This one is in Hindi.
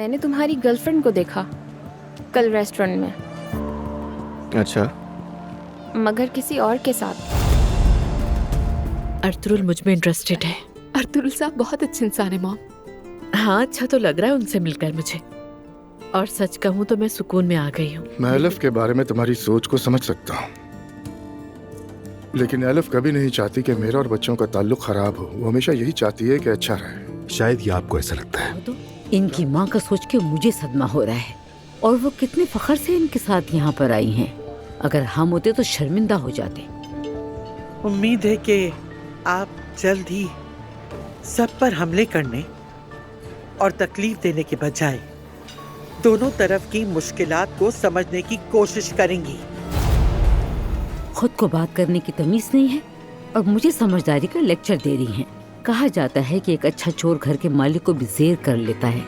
मैंने तुम्हारी गर्लफ्रेंड को देखा कल रेस्टोरेंट में, अच्छा, मगर किसी और के साथ। अर्तुल मुझ में इंटरेस्टेड है। अर्तुल साहब बहुत अच्छे इंसान है मॉम। हाँ, अच्छा तो लग रहा है उनसे मिलकर मुझे, और सच कहूँ तो मैं सुकून में आ गई हूँ। मैं एलिफ के बारे में तुम्हारी सोच को समझ सकता हूँ, लेकिन एलिफ कभी नहीं चाहती कि मेरा और बच्चों का ताल्लुक खराब हो। वो हमेशा यही चाहती है कि अच्छा रहे। शायद ये आपको ऐसा लगता है। तो इनकी माँ का सोच के मुझे सदमा हो रहा है, और वो कितने फख्र से इनके साथ यहाँ पर आई हैं। अगर हम होते तो शर्मिंदा हो जाते। उम्मीद है कि आप जल्द ही सब पर हमले करने और तकलीफ देने के बजाय दोनों तरफ की मुश्किलात को समझने की कोशिश करेंगी। खुद को बात करने की तमीज नहीं है और मुझे समझदारी का लेक्चर दे रही हैं। कहा जाता है कि एक अच्छा चोर घर के मालिक को भी जेर कर लेता है।